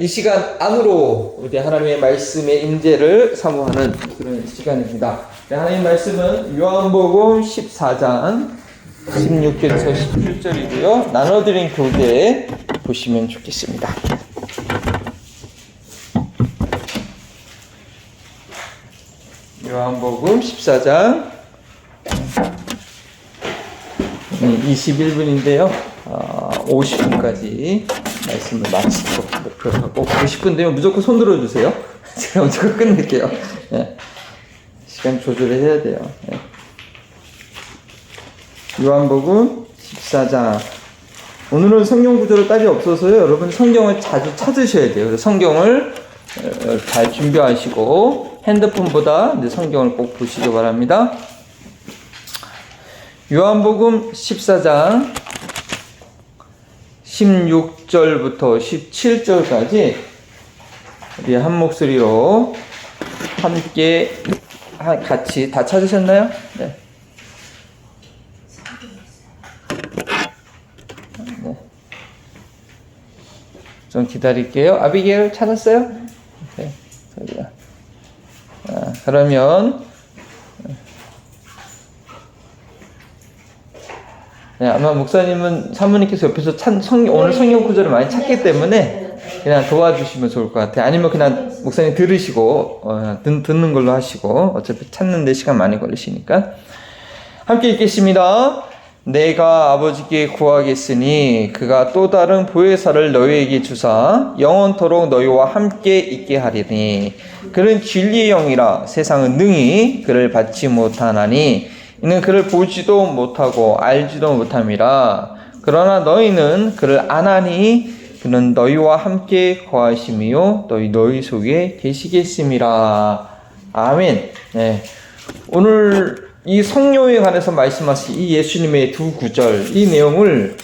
이 시간 안으로 우리 하나님의 말씀의 임재를 사모하는 그런 시간입니다. 하나님의 말씀은 요한복음 14장 16절에서 17절이고요. 나눠드린 교재 보시면 좋겠습니다. 요한복음 14장 21분인데요. 50분까지 말씀을 마치도록 목표하고 50분 되면 무조건 손 들어주세요. 제가 무조건 끝낼게요. 네. 시간 조절을 해야 돼요. 네. 요한복음 14장. 오늘은 성경 구절을 딸이 없어서요. 여러분 성경을 자주 찾으셔야 돼요. 그래서 성경을 잘 준비하시고 핸드폰보다 이제 성경을 꼭 보시기 바랍니다. 요한복음 14장 16절부터 17절까지 우리 한 목소리로 함께 같이 다 찾으셨나요? 네. 네. 좀 기다릴게요. 아비게일 찾았어요? 네. 그러면 네, 아마 목사님은 사모님께서 옆에서 오늘 성경 구절을 많이 찾기 때문에 그냥 도와주시면 좋을 것 같아요. 아니면 그냥 목사님 들으시고 듣는 걸로 하시고 어차피 찾는데 시간 많이 걸리시니까 함께 읽겠습니다. 내가 아버지께 구하겠으니 그가 또 다른 보혜사를 너희에게 주사 영원토록 너희와 함께 있게 하리니 그는 진리의 영이라 세상은 능히 그를 받지 못하나니 이는 그를 보지도 못하고 알지도 못함이라. 그러나 너희는 그를 아나니 그는 너희와 함께 거하심이요 너희 속에 계시겠음이라. 아멘. 네. 오늘 이 성령에 관해서 말씀하신 이 예수님의 두 구절, 이 내용을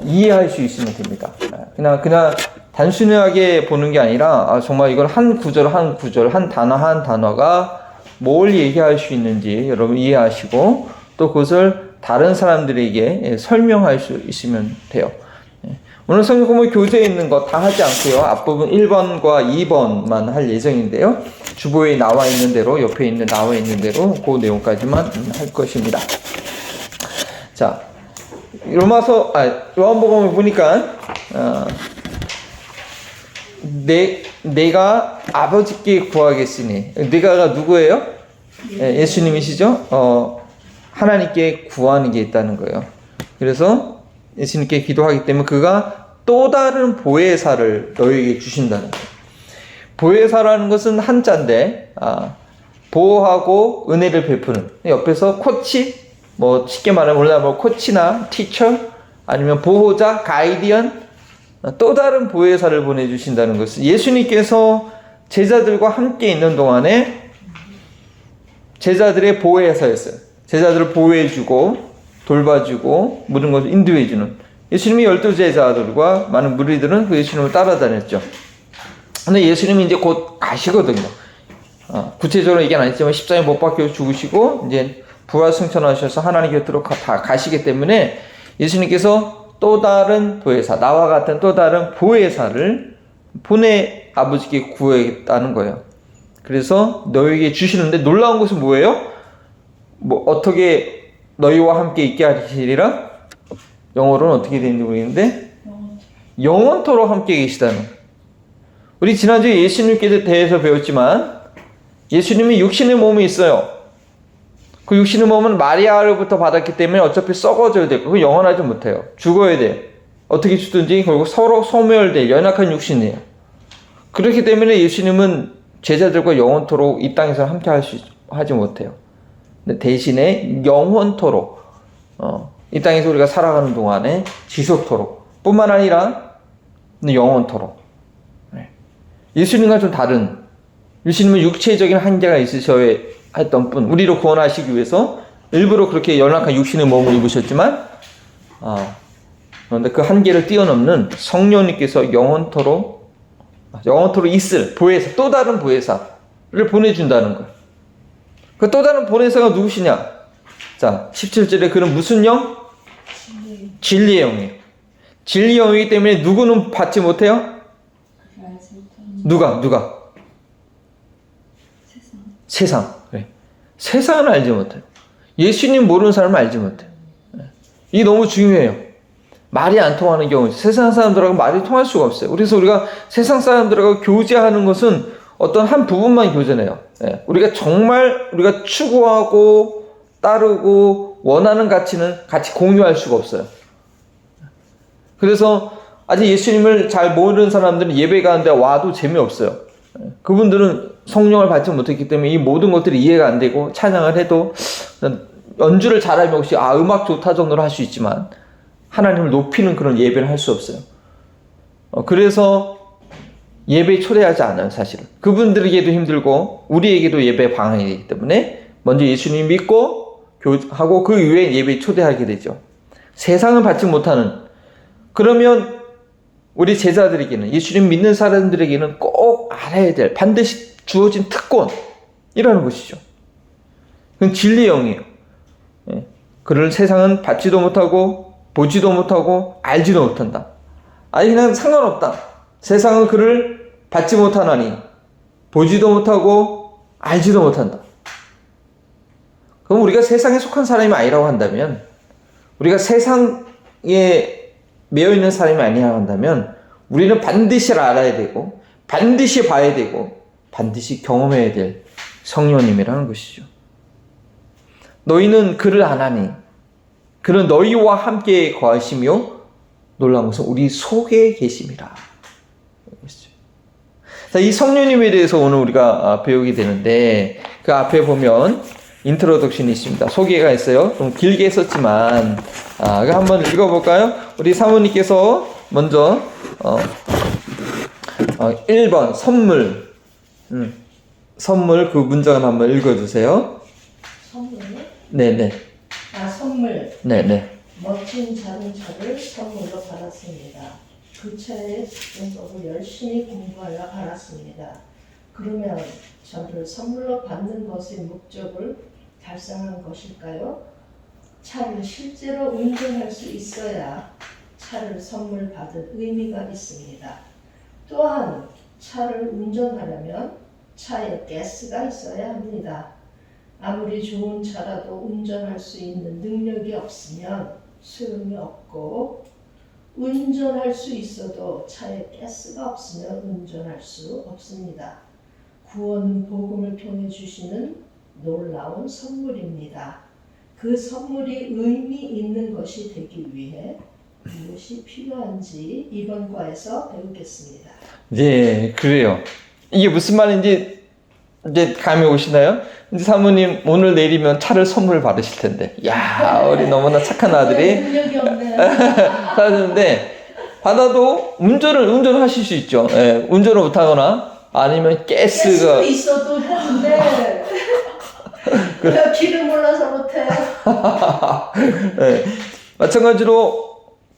이해할 수 있으면 됩니다. 그냥 단순하게 보는 게 아니라 정말 이걸 한 구절, 한 단어가 뭘 얘기할 수 있는지 여러분 이해하시고 또 그것을 다른 사람들에게 설명할 수 있으면 돼요. 오늘 성경 공부 교재에 있는 거 다 하지 않고요. 앞부분 1번과 2번만 할 예정인데요. 주보에 나와 있는 대로, 옆에 나와 있는 대로 그 내용까지만 할 것입니다. 자, 요한복음을 보니까 내가 아버지께 구하겠으니, 내가가 누구예요? 예수님이시죠? 하나님께 구하는 게 있다는 거예요. 그래서 예수님께 기도하기 때문에 그가 또 다른 보혜사를 너희에게 주신다는 거예요. 보혜사라는 것은 한자인데 보호하고 은혜를 베푸는, 옆에서 코치, 쉽게 말하면 우리나라 코치나 티처 아니면 보호자, 가이디언, 또 다른 보혜사를 보내주신다는 것은 예수님께서 제자들과 함께 있는 동안에 제자들의 보혜사였어요. 제자들을 보호해주고 돌봐주고 모든 것을 인도해주는 예수님의 12제자들과 많은 무리들은 그 예수님을 따라다녔죠. 근데 예수님이 이제 곧 가시거든요. 구체적으로 얘기는 안 했지만 십자가에 못 박혀 죽으시고 이제 부활 승천하셔서 하나님 곁으로 다 가시기 때문에 예수님께서 또 다른 보혜사, 나와 같은 또 다른 보혜사를 아버지께 구하겠다는 거예요. 그래서 너희에게 주시는데 놀라운 것은 뭐예요? 어떻게 너희와 함께 있게 하시리라? 영어로는 어떻게 되는지 모르겠는데 영원토록 함께 계시다는. 우리 지난주에 예수님께 대해서 배웠지만 예수님이 육신의 몸이 있어요. 그 육신의 몸은 마리아로부터 받았기 때문에 어차피 썩어져야 되고 그거 영원하지 못해요. 죽어야 돼요. 어떻게 죽든지 결국 서로 소멸될 연약한 육신이에요. 그렇기 때문에 예수님은 제자들과 영원토록 이 땅에서 함께 하지 못해요. 근데 대신에 영원토록 이 땅에서 우리가 살아가는 동안에 지속토록 뿐만 아니라 영원토록. 예수님과 좀 다른, 예수님은 육체적인 한계가 있으셔야 했던 분, 우리를 구원하시기 위해서 일부러 그렇게 연약한 육신의 몸을 입으셨지만 그런데 그 한계를 뛰어넘는 성령님께서 영원토록 있을 보혜사, 또 다른 보혜사를 보내준다는 거예요. 그 또 다른 보혜사가 누구시냐? 자, 17절에 그는 무슨 영? 진리의 영이에요. 진리의 영이기 때문에 누구는 받지 못해요? 누가? 세상. 그래. 세상은 알지 못해요. 예수님 모르는 사람은 알지 못해요. 이게 너무 중요해요. 말이 안 통하는 경우, 세상 사람들하고 말이 통할 수가 없어요. 그래서 우리가 세상 사람들하고 교제하는 것은 어떤 한 부분만 교제해요. 우리가 정말 우리가 추구하고 따르고 원하는 가치는 같이 공유할 수가 없어요. 그래서 아직 예수님을 잘 모르는 사람들은 예배 가는데 와도 재미없어요. 그분들은 성령을 받지 못했기 때문에 이 모든 것들이 이해가 안 되고 찬양을 해도 연주를 잘하면 혹시 음악 좋다 정도로 할 수 있지만 하나님을 높이는 그런 예배를 할 수 없어요. 그래서 예배에 초대하지 않아요, 사실은. 그분들에게도 힘들고 우리에게도 예배 방해이기 때문에 먼저 예수님 믿고 하고 그 이후에 예배에 초대하게 되죠. 세상은 받지 못하는, 그러면 우리 제자들에게는, 예수님 믿는 사람들에게는 꼭 알아야 될, 반드시 주어진 특권이라는 것이죠. 그건 진리의 영이에요. 그를 세상은 받지도 못하고 보지도 못하고 알지도 못한다. 아니 그냥 상관없다. 세상은 그를 받지 못하나니 보지도 못하고 알지도 못한다. 그럼 우리가 세상에 속한 사람이 아니라고 한다면, 우리가 세상에 매여 있는 사람이 아니라고 한다면 우리는 반드시 알아야 되고 반드시 봐야 되고 반드시 경험해야 될 성령님이라는 것이죠. 너희는 그를 아나니 그는 너희와 함께 거하시며 놀라운 것은 우리 속에 계심이라. 자, 이 성령님에 대해서 오늘 우리가 배우게 되는데, 그 앞에 보면 인트로덕션이 있습니다. 소개가 있어요. 좀 길게 썼지만 이거 한번 읽어볼까요? 우리 사모님께서 먼저 1번 선물 그 문장을 한번 읽어주세요. 선물? 네네. 선물. 네네. 멋진 자동차를 선물로 받았습니다. 그 차의 운법을 열심히 공부하여 알았습니다. 그러면 저를 선물로 받는 것의 목적을 달성한 것일까요? 차를 실제로 운전할 수 있어야 차를 선물 받은 의미가 있습니다. 또한 차를 운전하려면 차에 가스가 있어야 합니다. 아무리 좋은 차라도 운전할 수 있는 능력이 없으면 소용이 없고, 운전할 수 있어도 차에 가스가 없으면 운전할 수 없습니다. 구원은 복음을 통해 주시는 놀라운 선물입니다. 그 선물이 의미 있는 것이 되기 위해 무엇이 필요한지 이번 과에서 배우겠습니다. 네, 그래요. 이게 무슨 말인지 이제 감이 오시나요? 이제 사모님 오늘 내리면 차를 선물 받으실 텐데, 야, 우리 너무나 착한 아들이 능력이 없네. 받았는데, 받아도 운전하실 수 있죠. 예, 운전을 못하거나 아니면 가스가 가스도 있어도 했는데 내가 길을 몰라서 못해. 예, 마찬가지로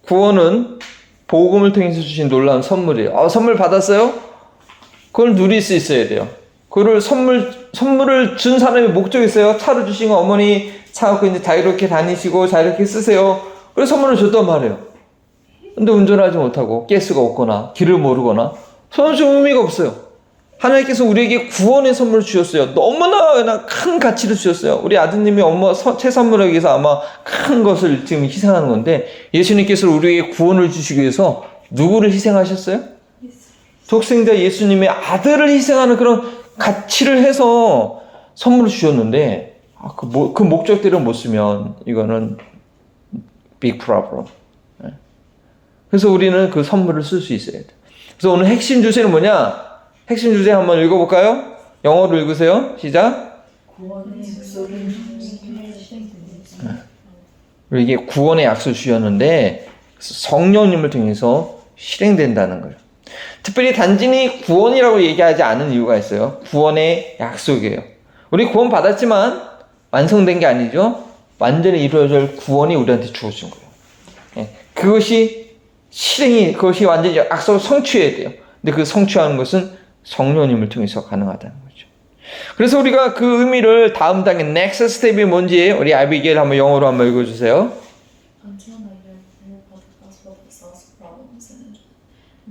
구원은 복음을 통해서 주신 놀라운 선물이에요. 선물 받았어요? 그걸 누릴 수 있어야 돼요. 그걸 선물을 준 사람의 목적이 있어요. 차를 주신 거, 어머니 차 갖고 이제 자유롭게 다니시고 자유롭게 쓰세요. 그래서 선물을 줬단 말이에요. 근데 운전하지 못하고 가스가 없거나 길을 모르거나 선물 줄 의미가 없어요. 하나님께서 우리에게 구원의 선물을 주셨어요. 너무나 그냥 큰 가치를 주셨어요. 우리 아드님이 엄마 채 선물하기 위해서 아마 큰 것을 지금 희생하는 건데, 예수님께서 우리에게 구원을 주시기 위해서 누구를 희생하셨어요? 독생자 예수님의 아들을 희생하는 그런 가치를 해서 선물을 주셨는데, 그 목적대로 못 쓰면 이거는 big problem. 그래서 우리는 그 선물을 쓸 수 있어야 돼. 그래서 오늘 핵심 주제는 뭐냐? 핵심 주제 한번 읽어볼까요? 영어로 읽으세요. 시작. 구원의 약속은 이게 구원의 약속을 주셨는데 성령님을 통해서 실행된다는 거예요. 특별히 단순히 구원이라고 얘기하지 않은 이유가 있어요. 구원의 약속이에요. 우리 구원 받았지만 완성된 게 아니죠. 완전히 이루어질 구원이 우리한테 주어진 거예요. 그것이 완전히 약속을 성취해야 돼요. 근데 그 성취하는 것은 성령님을 통해서 가능하다는 거죠. 그래서 우리가 그 의미를 다음 단계 next step이 뭔지 우리 아비게일 한번 영어로 한번 읽어주세요. Until now you have heard about the gospel that solves problems and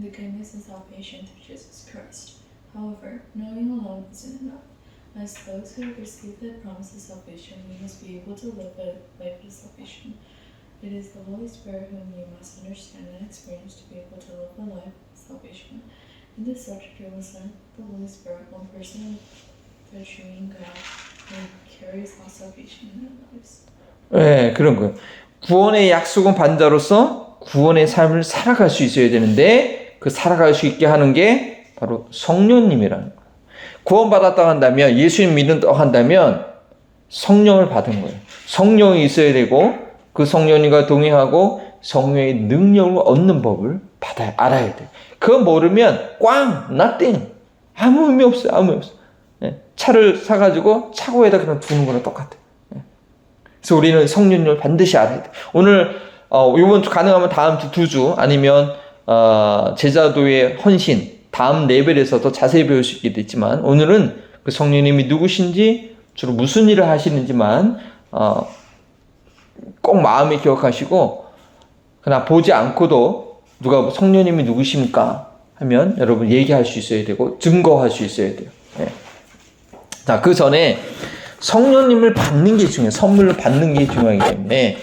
became his salvation to Jesus Christ. However, knowing alone isn't enough. As those who have received the promise of salvation, we must be able to live a life of salvation. It is the Holy Spirit whom you must understand and experience to be able to live a life of salvation. In this subject, we must learn the Holy Spirit, one person, the true God, who carries all salvation in our lives. 네, 그런 거예요. 구원의 약속은 반자로서 구원의 삶을 살아갈 수 있어야 되는데 그 살아갈 수 있게 하는 게 바로 성령님이라는 거예요. 구원받았다고 한다면 예수님 믿는다고 한다면 성령을 받은 거예요. 성령이 있어야 되고 그 성령님과 동행하고 성령의 능력을 얻는 법을 알아야 돼요. 그거 모르면 nothing. 아무 의미 없어요. 아무 의미 없어요. 네, 차를 사가지고 차고에다 그냥 두는 거랑 똑같아요. 그래서 우리는 성령님을 반드시 알아야 돼. 오늘 이번 주 가능하면 다음 주 2주 아니면 제자도의 헌신 다음 레벨에서 더 자세히 배울 수 있게 됐지만 오늘은 그 성령님이 누구신지 주로 무슨 일을 하시는지만 꼭 마음에 기억하시고 그러나 보지 않고도 누가 성령님이 누구십니까 하면 여러분 얘기할 수 있어야 되고 증거할 수 있어야 돼요. 네. 자, 그 전에 성령님을 받는 게 중요해요. 선물을 받는 게 중요하기 때문에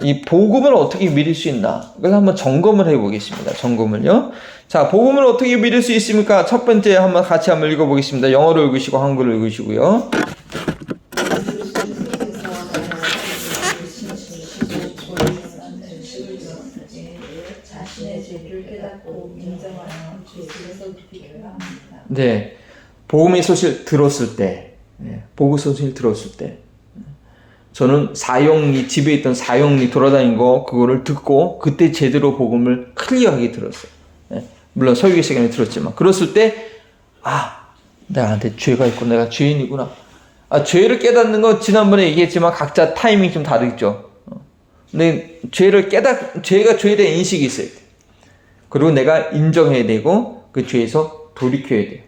이 복음을 어떻게 믿을 수 있나 이걸 한번 점검을 해보겠습니다. 점검을요. 자, 복음을 어떻게 믿을 수 있습니까? 첫 번째 같이 한번 읽어보겠습니다. 영어로 읽으시고 한글로 읽으시고요. 네, 복음의 소식 들었을 때, 복음 소식 들었을 때, 저는 집에 있던 사형리 돌아다닌 거 그거를 듣고 그때 제대로 복음을 클리어하게 들었어요. 물론 설교 시간에 들었지만 그랬을 때 나한테 죄가 있고 내가 죄인이구나. 죄를 깨닫는 건 지난번에 얘기했지만 각자 타이밍이 좀 다르죠. 근데 죄가 죄에 대한 인식이 있어요. 그리고 내가 인정해야 되고 그 죄에서 돌이켜야 돼요.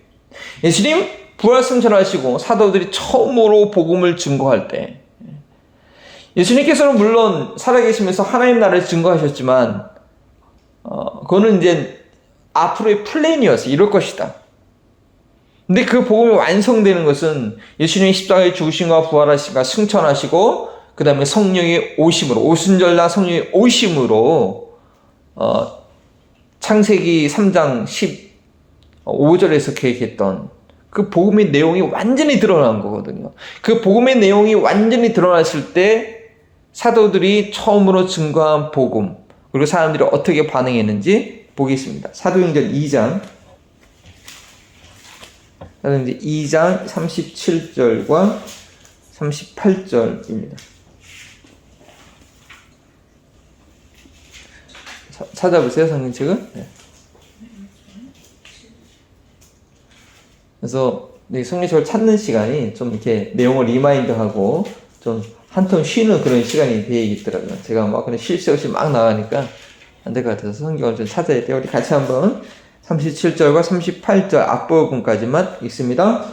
예수님 부활 승천하시고 사도들이 처음으로 복음을 증거할 때 예수님께서는 물론 살아계시면서 하나님 나라를 증거하셨지만 그거는 이제 앞으로의 플랜이었어요. 이럴 것이다. 근데 그 복음이 완성되는 것은 예수님의 십자가의 죽으심과 부활하심과 승천하시고 그 다음에 성령의 오심으로 오순절날 성령의 오심으로 창세기 3장 15절에서 계획했던 그 복음의 내용이 완전히 드러난 거거든요. 그 복음의 내용이 완전히 드러났을 때 사도들이 처음으로 증거한 복음 그리고 사람들이 어떻게 반응했는지 보겠습니다. 사도행전 2장 37절과 38절입니다. 찾아보세요, 성경책은. 네. 그래서 성경책을 찾는 시간이 좀 이렇게 내용을 리마인드하고 좀 한 텀 쉬는 그런 시간이 되겠더라고요. 제가 막 그냥 쉴 새 없이 막 나가니까 안 될 것 같아서 성경을 좀 찾아야 돼요. 우리 같이 한번 37절과 38절 앞부분까지만 읽습니다.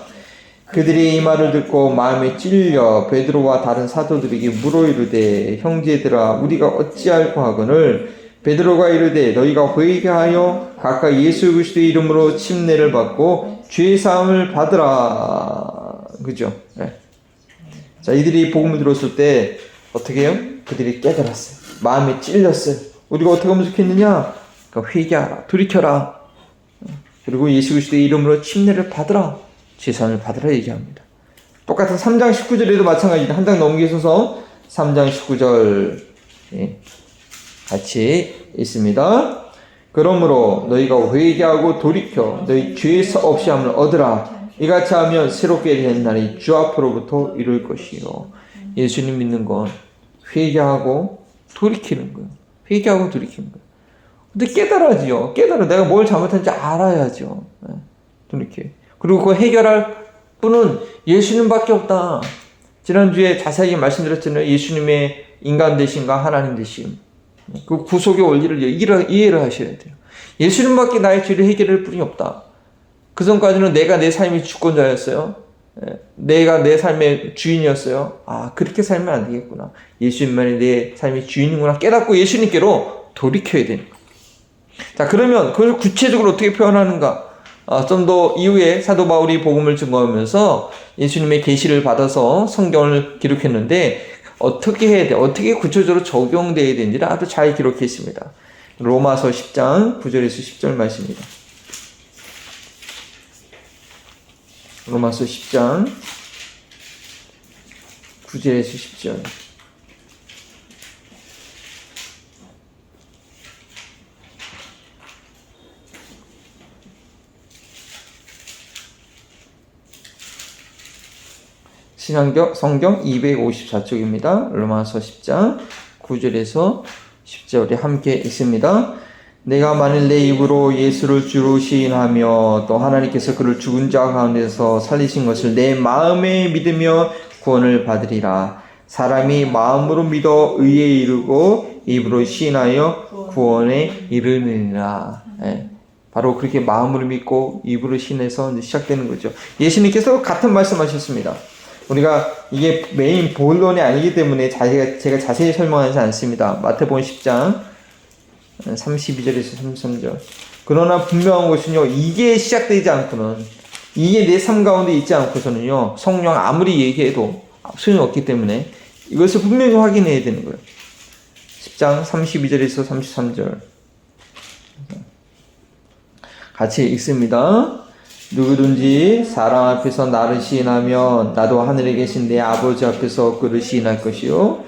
그들이 이 말을 듣고 마음에 찔려 베드로와 다른 사도들에게 물어 이르되 형제들아 우리가 어찌할꼬 하거늘 베드로가 이르되 너희가 회개하여 각각 예수 그리스도의 이름으로 침례를 받고 죄 사함을 받으라. 그죠? 네. 자, 이들이 복음을 들었을 때 어떻게 해요? 그들이 깨달았어요. 마음에 찔렸어요. 우리가 어떻게 하면 좋겠느냐? 그러니까 회개하라, 돌이켜라. 그리고 예수 그리스도의 이름으로 침례를 받으라. 죄 사함을 받으라 얘기합니다. 똑같은 3장 19절에도 마찬가지입니다. 한 장 넘기셔서 3장 19절 같이 있습니다. 그러므로 너희가 회개하고 돌이켜 너희 죄 없이함을 얻으라. 이같이 하면 새롭게 된 날이 주 앞으로부터 이룰 것이요. 예수님 믿는 건 회개하고 돌이키는 거예요. 회개하고 돌이키는 거예요. 근데 깨달아야죠. 내가 뭘 잘못했는지 알아야죠. 돌이켜. 그리고 그 해결할 분은 예수님밖에 없다. 지난주에 자세하게 말씀드렸잖아요. 예수님의 인간 되심과 하나님 되심. 그 구속의 원리를 이해를 하셔야 돼요. 예수님밖에 나의 죄를 해결할 분이 없다. 그 전까지는 내가 내 삶의 주권자였어요. 내가 내 삶의 주인이었어요. 그렇게 살면 안 되겠구나. 예수님만이 내 삶의 주인이구나 깨닫고 예수님께로 돌이켜야 되는 거예요. 자, 그러면 그걸 구체적으로 어떻게 표현하는가? 좀 더 이후에 사도 바울이 복음을 증거하면서 예수님의 계시를 받아서 성경을 기록했는데 어떻게 해야 돼? 어떻게 구체적으로 적용돼야 되는지를 아주 잘 기록했습니다. 로마서 10장 9절에서 10절 말씀입니다. 로마서 10장 9절에서 10절. 신약성 성경 254쪽입니다. 로마서 10장 9절에서 10절 우리 함께 읽습니다. 내가 만일 내 입으로 예수를 주로 시인하며 또 하나님께서 그를 죽은 자 가운데서 살리신 것을 내 마음에 믿으며 구원을 받으리라. 사람이 마음으로 믿어 의에 이르고 입으로 시인하여 구원에 이르느니라. 바로 그렇게 마음으로 믿고 입으로 시인해서 이제 시작되는 거죠. 예수님께서 같은 말씀하셨습니다. 우리가 이게 메인 본론이 아니기 때문에 제가 자세히 설명하지 않습니다. 마태복음 10장 32절에서 33절. 그러나 분명한 것은요, 이게 시작되지 않고는, 이게 내 삶 가운데 있지 않고서는요, 성령 아무리 얘기해도 소용없기 때문에 이것을 분명히 확인해야 되는 거예요. 10장 32절에서 33절. 같이 읽습니다. 누구든지 사람 앞에서 나를 시인하면 나도 하늘에 계신 내 아버지 앞에서 그를 시인할 것이요.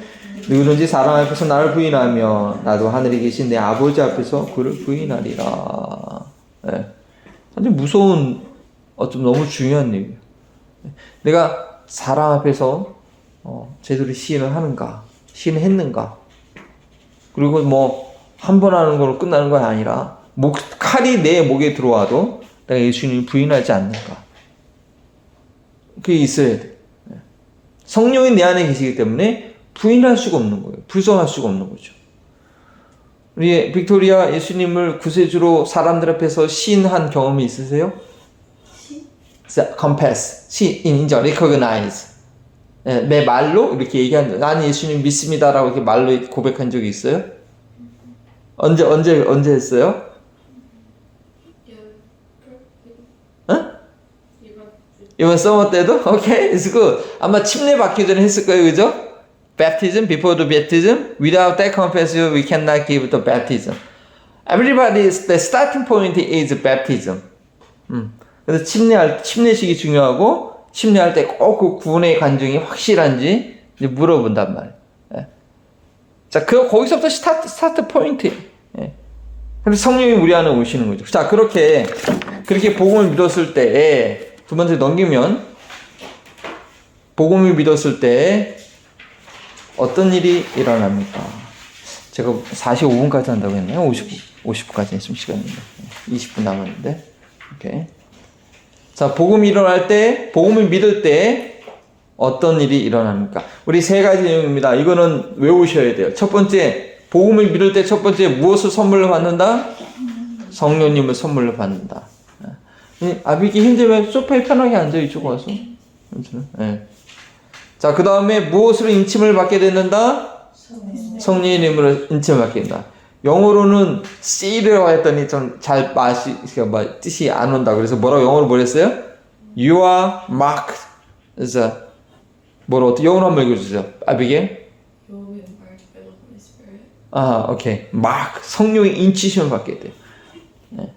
누구든지 사람 앞에서 나를 부인하면 나도 하늘에 계신 내 아버지 앞에서 그를 부인하리라. 아주 무서운, 좀 너무 중요한 얘기예요. 내가 사람 앞에서 제대로 시인을 하는가, 시인했는가. 그리고 뭐 한 번 하는 걸로 끝나는 거 아니라 칼이 내 목에 들어와도 내가 예수님을 부인하지 않는가. 그게 있어야 돼. 성령이 내 안에 계시기 때문에 부인할 수가 없는 거예요. 불성할 수가 없는 거죠. 우리 빅토리아 예수님을 구세주로 사람들 앞에서 시인한 경험이 있으세요? confess, 인정, recognize. 내 말로 이렇게 얘기한, 나는 예수님 믿습니다라고 이렇게 말로 고백한 적이 있어요? 언제 했어요? 이번 서머 때도? 오케이, it's good. 아마 침례 받기 전에 했을 거예요, 그죠? Baptism, before the baptism. Without that confession, we cannot give the baptism. Everybody's, the starting point is baptism. 그래서 침례식이 중요하고, 침례할 때 꼭 그 구원의 간증이 확실한지 이제 물어본단 말이에요. 자, 거기서부터 스타트 포인트예요. 그래서 성령이 우리 안에 오시는 거죠. 자, 그렇게 복음을 믿었을 때, 두 번째 넘기면, 복음을 믿었을 때 어떤 일이 일어납니까? 제가 45분까지 한다고 했나요? 50분까지 했으면 시간인데. 20분 남았는데. 오케이. 자, 복음이 일어날 때, 복음을 믿을 때 어떤 일이 일어납니까? 우리 세 가지 내용입니다. 이거는 외우셔야 돼요. 첫 번째, 복음을 믿을 때 첫 번째 무엇을 선물로 받는다? 성령님을 선물로 받는다. 아비기 힘들면 소파에 편하게 앉아 이쪽 와서. 네. 자, 그 다음에 무엇으로 인침을 받게 된다? 성령님으로 인침을 받게 된다. 영어로는 seed라고 했더니 좀 잘 뜻이 안 온다. 그래서 영어로 뭐 했어요? You are marked. 그래서 어떻게 영어로 한번 읽어주세요. 아비게? You will be marked by the Holy Spirit. 오케이. mark. 성령의 인치심을 받게 돼요. 네.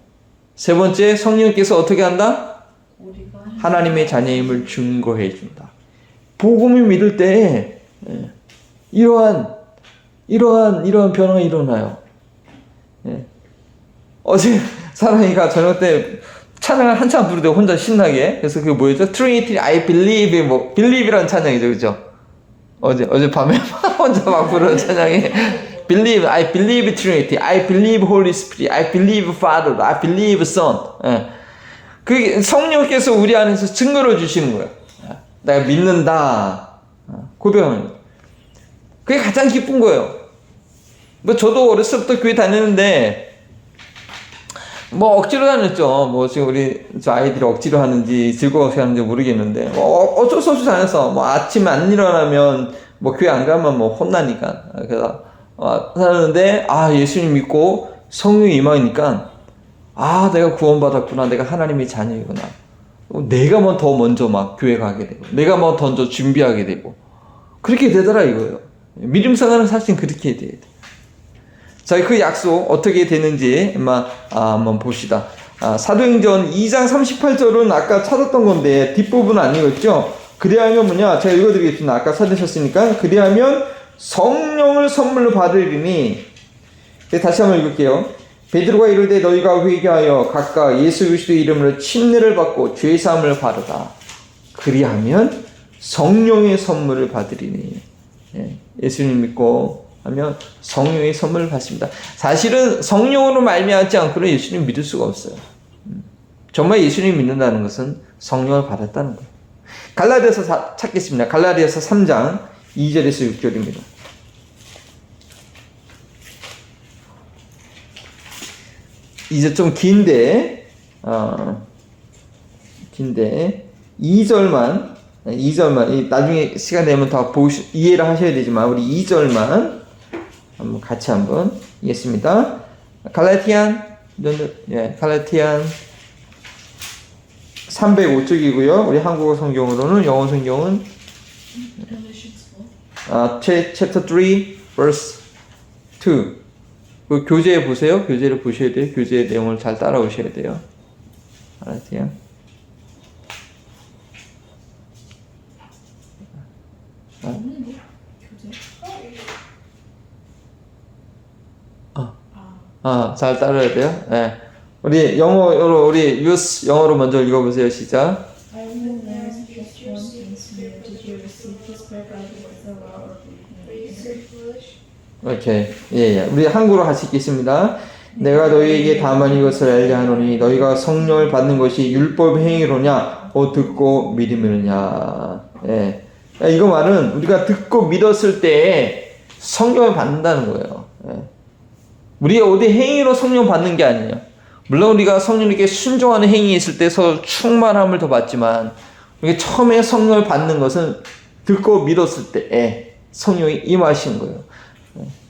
세 번째, 성령께서 어떻게 한다? 하나님의 자녀임을 증거해 준다. 복음을 믿을 때 이러한 변화가 일어나요. 어제 사랑이가 저녁 때 찬양을 한참 부르대요. 혼자 신나게. 그래서 그게 뭐였죠? Trinity, I believe, believe라는 찬양이죠, 그죠? 어제 밤에 혼자 막 부르는 찬양이 believe, I believe Trinity, I believe Holy Spirit, I believe Father, I believe Son. 그게 성령께서 우리 안에서 증거를 주시는 거예요. 내가 믿는다. 고백하는 거예요. 그게 가장 기쁜 거예요. 저도 어렸을 때부터 교회 다녔는데, 억지로 다녔죠. 지금 저 아이들이 억지로 하는지 즐거워서 하는지 모르겠는데, 어쩔 수 없이 다녔어. 아침에 안 일어나면, 교회 안 가면 혼나니까. 그래서, 다녔는데, 예수님 믿고, 성령이 임하니까 아, 내가 구원받았구나. 내가 하나님의 자녀이구나. 내가 뭐 더 먼저 막 교회 가게 되고, 내가 뭐 더 준비하게 되고, 그렇게 되더라 이거예요. 믿음 생활은 사실 그렇게 돼야 돼. 자, 그 약속 어떻게 되는지 한번 봅시다. 사도행전 2장 38절은 아까 찾았던 건데 뒷부분 아니겠죠? 그리하면 뭐냐? 제가 읽어드리겠습니다. 아까 찾으셨으니까. 그리하면 성령을 선물로 받으리니, 다시 한번 읽을게요. 베드로가 이르되 너희가 회개하여 각각 예수 그리스도의 이름으로 침례를 받고 죄 사함을 받으라. 그리하면 성령의 선물을 받으리니. 예수님 믿고 하면 성령의 선물을 받습니다. 사실은 성령으로 말미암지 않고는 예수님 믿을 수가 없어요. 정말 예수님 믿는다는 것은 성령을 받았다는 거예요. 갈라디아서 찾겠습니다. 갈라디아서 3장 2절에서 6절입니다. 이제 좀 긴데 2절만 나중에 시간 되면 다 이해를 하셔야 되지만 우리 2절만 한번 같이 한번 읽겠습니다. 갈라티안 305쪽이고요. 우리 한국어 성경으로는, 영어 성경은 chapter 3 verse 2. 그 교재 보세요. 교재를 보셔야 돼요. 교재의 내용을 잘 따라오셔야 돼요. 알았어요? 없는데? 교재? 잘 따라야 돼요. 네. 우리 영어로, 우리 유스 영어로 먼저 읽어보세요. 시작. I will learn just one thing new. Did you receive the Spirit by the law or 오케이. 예. 우리 한국어로 같이 읽겠습니다. 내가 너희에게 다만 이것을 알려 하노니 너희가 성령을 받는 것이 율법 행위로냐 듣고 믿음이느냐. 예. 이거 말은 우리가 듣고 믿었을 때 성령을 받는다는 거예요. 예. 우리가 어디 행위로 성령 받는 게 아니에요. 물론 우리가 성령에게 순종하는 행위 있을 때 서로 충만함을 더 받지만 우리가 처음에 성령을 받는 것은 듣고 믿었을 때 성령이 임하시는 거예요.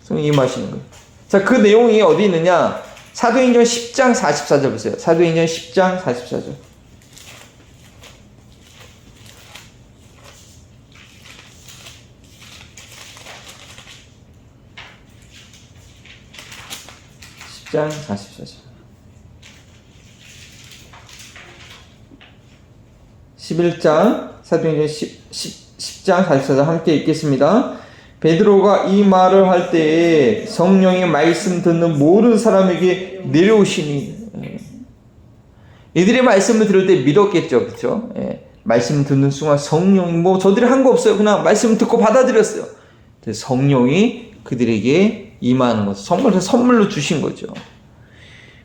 성령이 임하시는 거예요. 자, 그 내용이 어디 있느냐? 사도행전 10장 44절 보세요. 사도행전 10장 44절. 장 44절. 11장 사도행전 10장 44절 함께 읽겠습니다. 베드로가 이 말을 할 때에 성령의 말씀 듣는 모든 사람에게 내려오시니, 이들의 말씀을 들을 때 믿었겠죠, 그렇죠? 말씀 듣는 순간 성령이 저들이 한 거 없어요. 그냥 말씀 듣고 받아들였어요. 성령이 그들에게 임하는 것, 선물로 주신 거죠.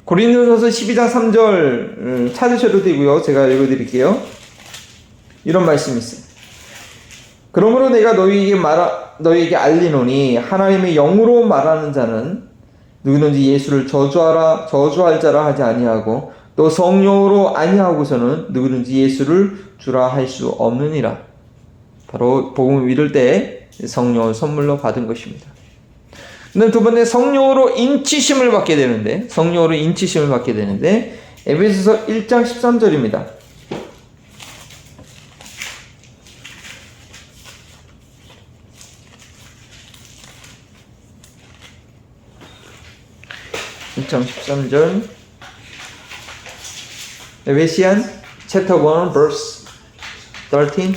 고린도전서 12장 3절 찾으셔도 되고요. 제가 읽어드릴게요. 이런 말씀이 있어요. 그러므로 내가 너희에게 알리노니 하나님의 영으로 말하는 자는 누구든지 예수를 저주할 자라 하지 아니하고 또 성령으로 아니하고서는 누구든지 예수를 주라 할 수 없느니라. 바로 복음을 믿을 때 성령을 선물로 받은 것입니다. 근데 두 번째 성령으로 인치심을 받게 되는데 에베소서 1장 13절입니다. 에베시안 chapter 1 verse 13.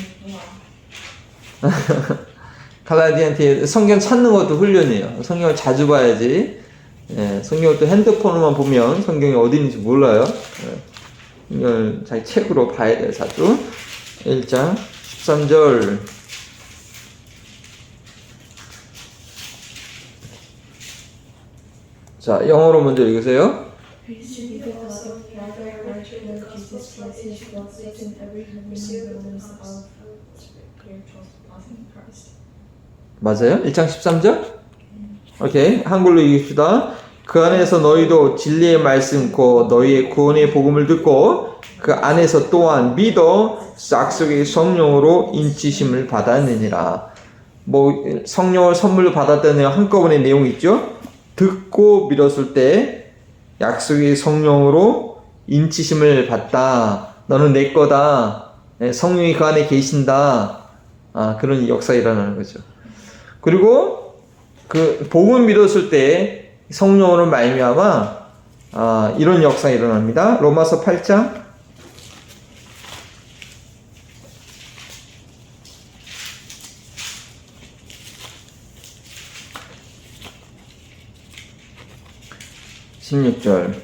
갈라디아한테 성경 찾는 것도 훈련이에요. 성경을 자주 봐야지. 성경을 또 핸드폰으로만 보면 성경이 어디 있는지 몰라요. 성경을 자기 책으로 봐야 돼요, 자주. 1장 13절. 자, 영어로 먼저 읽으세요. 맞아요? 1장 13절? 오케이. 한글로 읽읍시다. 그 안에서 너희도 진리의 말씀 곧 너희의 구원의 복음을 듣고 그 안에서 또한 믿어 싹속의 성령으로 인치심을 받았느니라. 성령을 선물로 받았다는 한꺼번에 내용이 있죠? 듣고 믿었을 때 약속의 성령으로 인치심을 받다. 너는 내 거다. 성령이 그 안에 계신다. 그런 역사가 일어나는 거죠. 그리고 그 복음 믿었을 때 성령으로 말미암아 이런 역사가 일어납니다. 로마서 8장 16절.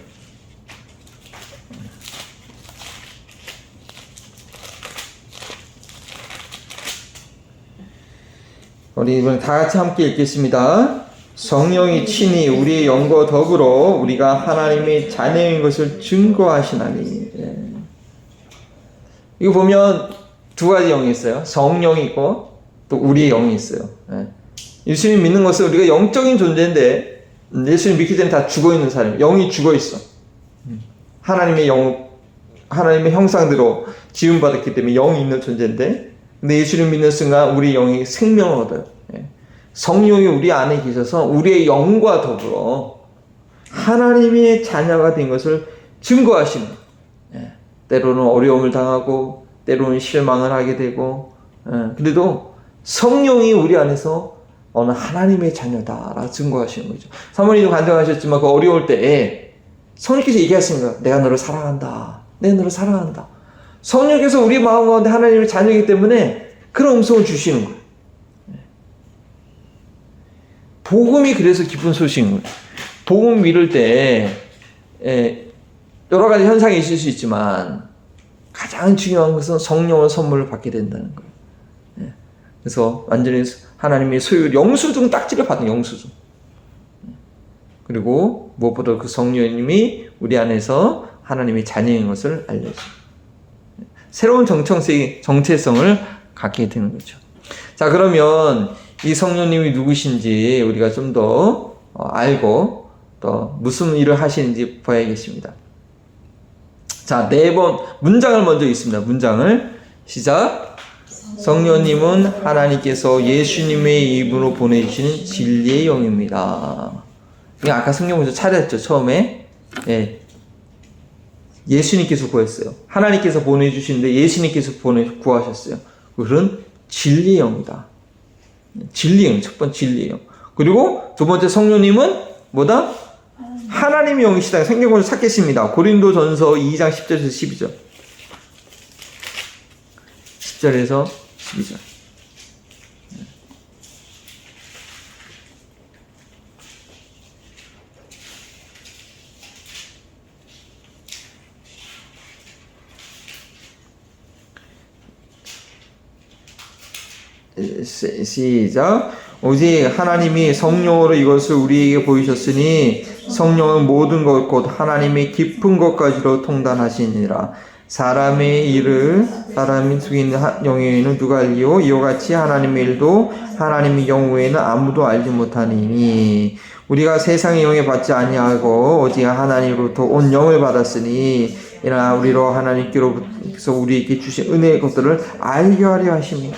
우리 이번에 다 같이 함께 읽겠습니다. 성령이 친히 우리의 영과 더불어 우리가 하나님의 자녀인 것을 증거하시나니. 이거 보면 두 가지 영이 있어요. 성령이 있고 또 우리의 영이 있어요. 예수님 믿는 것은 우리가 영적인 존재인데 예수님 믿기 전에 다 죽어있는 사람, 영이 죽어있어. 하나님의 형상대로 지음받았기 때문에 영이 있는 존재인데, 근데 예수님 믿는 순간 우리 영이 생명을 얻어요. 성령이 우리 안에 계셔서 우리의 영과 더불어 하나님의 자녀가 된 것을 증거하시는 거예요. 때로는 어려움을 당하고, 때로는 실망을 하게 되고, 그래도 성령이 우리 안에서 어느 하나님의 자녀다라고 증거하시는 거죠. 사모님도 간증하셨지만 그 어려울 때에 성령께서 얘기하시는 내가 너를 사랑한다. 내가 너를 사랑한다. 성령께서 우리 마음 가운데 하나님의 자녀이기 때문에 그런 음성을 주시는 거예요. 복음이 그래서 기쁜 소식인 거예요. 복음 믿을 때 여러 가지 현상이 있을 수 있지만 가장 중요한 것은 성령의 선물을 받게 된다는 거예요. 그래서 완전히 하나님의 소유 영수증 딱지를 받는 영수증. 그리고 무엇보다 그 성령님이 우리 안에서 하나님의 자녀인 것을 알려줍니다. 새로운 정체성을 갖게 되는 거죠. 자, 그러면 이 성령님이 누구신지 우리가 좀 더 알고 또 무슨 일을 하시는지 봐야겠습니다. 자, 4번 문장을 먼저 읽습니다. 문장을 시작. 성령님은 하나님께서 예수님의 입으로 보내주시는 진리의 영입니다. 아까 성경에서 찾았죠. 처음에 예수님께서 구했어요. 하나님께서 보내주시는데 예수님께서 구하셨어요. 그것은 진리의 영이다. 진리의 영, 첫 번째 진리의 영. 그리고 두 번째 성령님은 뭐다? 하나님의 영이시다. 성경을 찾겠습니다. 고린도전서 2장 10절에서 12절. 10절에서 12절. 시작. 오직 하나님이 성령으로 이것을 우리에게 보이셨으니 성령은 모든 것 곧 하나님의 깊은 것까지로 통단하시니라. 사람의 일을 사람이 속인 영에는 누가 알리요? 이와 같이 하나님의 일도 하나님의 영 외에는 아무도 알지 못하니니 우리가 세상의 영에 받지 아니하고 오직 하나님으로부터 온 영을 받았으니 이러나 우리로 하나님께로부터 우리에게 주신 은혜의 것들을 알게 하려 하십니다.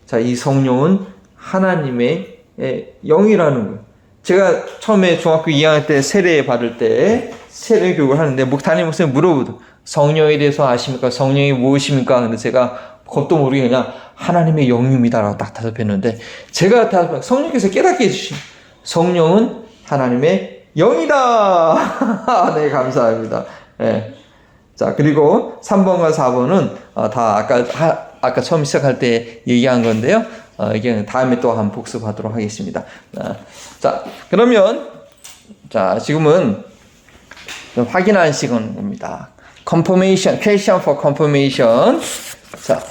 자, 이 성령은 하나님의 영이라는 거예요. 제가 처음에 중학교 2학년 때 세례 받을 때 세례 교육을 하는데 담임 목사님 물어보더라고요. 성령에 대해서 아십니까? 성령이 무엇입니까? 근데 제가 겁도 모르게 그냥 하나님의 영입니다라고 딱 대답했는데 제가 성령께서 깨닫게 해주신 성령은 하나님의 영이다. 네, 감사합니다. 네. 자, 그리고 3번과 4번은 다 아까 처음 시작할 때 얘기한 건데요. 이게 다음에 또 한번 복습하도록 하겠습니다. 자, 그러면 지금은 확인할 시간입니다. confirmation, question for confirmation. 자,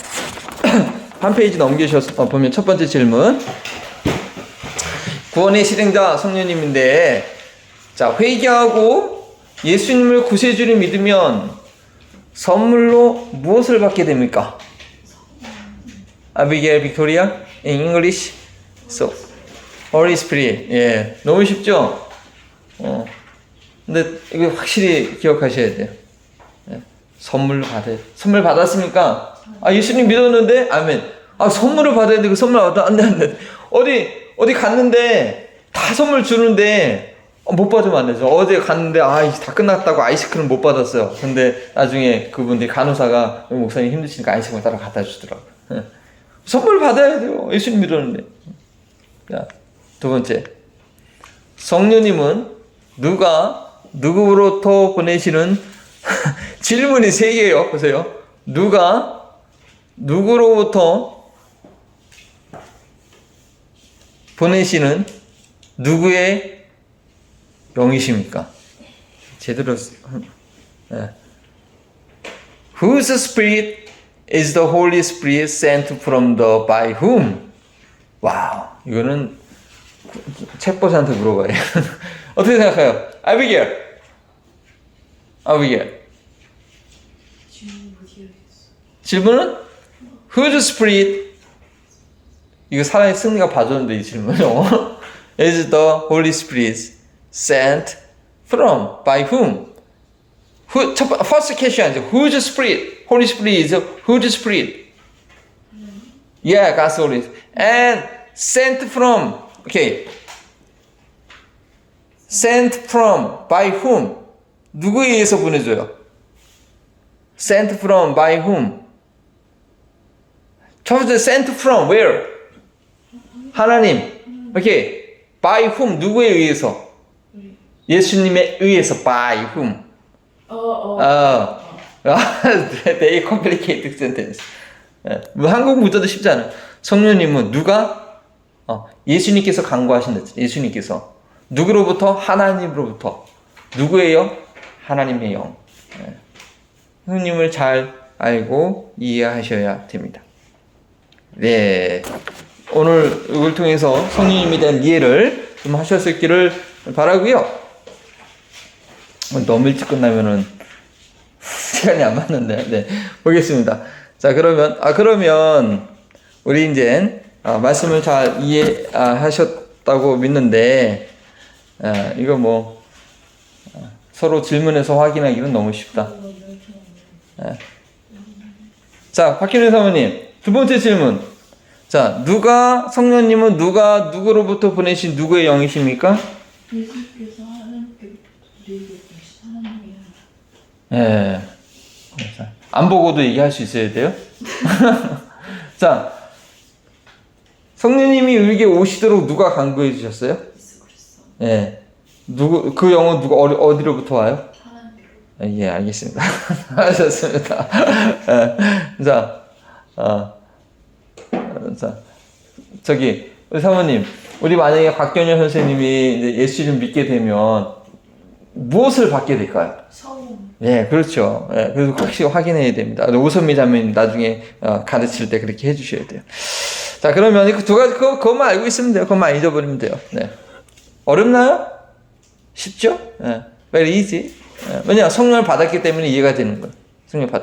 한 페이지 넘기셔서 보면 첫 번째 질문. 구원의 실행자 성령님인데, 자, 회개하고 예수님을 구세주를 믿으면 선물로 무엇을 받게 됩니까? 아비게일 빅토리아? In English? So, Holy Spirit. 예, 너무 쉽죠? 근데 이거 확실히 기억하셔야 돼요. 선물 받았습니까? 예수님 믿었는데? 아멘. 선물을 받아야 돼. 그 선물 받아. 안 돼. 어디 갔는데, 다 선물 주는데, 못 받으면 안 되죠. 어제 갔는데 이제 다 끝났다고 아이스크림 못 받았어요. 근데 나중에 그분들이 간호사가 목사님 힘드시니까 아이스크림 따라 갖다 주더라고요. 선물 받아야 돼요. 예수님 믿었는데. 자, 두 번째. 성령님은 누구로부터 보내시는 질문이 3개예요. 보세요. 누구로부터 보내시는 누구의 영이십니까? 제대로 Whose spirit is the Holy Spirit sent from the by whom? 와우, 이거는 책보사한테 물어봐요. 어떻게 생각해요? 아비게일. 질문은 Whose spirit? 이거 사람의 승리가 봐줬는데 이 질문은 is the Holy Spirit sent from by whom? First question is whose spirit? Holy Spirit is whose spirit? Yeah, God's Holy Spirit. And sent from. Okay. Sent from by whom? 누구에 의해서 보내줘요? Sent from by whom? 첫 번째 sent from where? 하나님. Okay. By whom? 누구에 의해서? 예수님에 의해서 by whom? Very complicated sentence. 한국 문자도 쉽지 않아요. 성령님은 누가? 예수님께서 강구하신다. 예수님께서. 누구로부터? 하나님으로부터. 누구예요? 하나님의 영. 성령님을 잘 알고 이해하셔야 됩니다. 네. 오늘 이걸 통해서 성령님에 대한 이해를 좀 하셨을기를 바라고요. 너무 일찍 끝나면은 시간이 안 맞는데, 네, 보겠습니다. 자, 그러면 우리 이제 말씀을 잘 이해하셨다고 믿는데, 이거 뭐 서로 질문해서 확인하기는 너무 쉽다. 자, 박현우 사모님, 두 번째 질문. 자, 성령님은 누구로부터 보내신 누구의 영이십니까? 예수께서 하나님께로부터 우리에게 보내신 하나님의 영. 예. 안 보고도 얘기할 수 있어야 돼요. 자, 성령님이 우리에게 오시도록 누가 강구해 주셨어요? 예수 그리스도. 예. 그 영은 어디로부터 와요? 하나님께로부터. 예, 알겠습니다. 하셨습니다. 자, 저기, 우리 사모님, 우리 만약에 박경현 선생님이 이제 예수를 믿게 되면 무엇을 받게 될까요? 성령. 예, 그렇죠. 예, 그래서 확실히 확인해야 됩니다. 오선미 자매님 나중에 가르칠 때 그렇게 해주셔야 돼요. 자, 그러면 그 두 가지, 그것만 알고 있으면 돼요. 그것만 잊어버리면 돼요. 네. 어렵나요? 쉽죠? 예, very easy. 예, 왜냐, 성령을 받았기 때문에 이해가 되는 거예요. 성령 받았기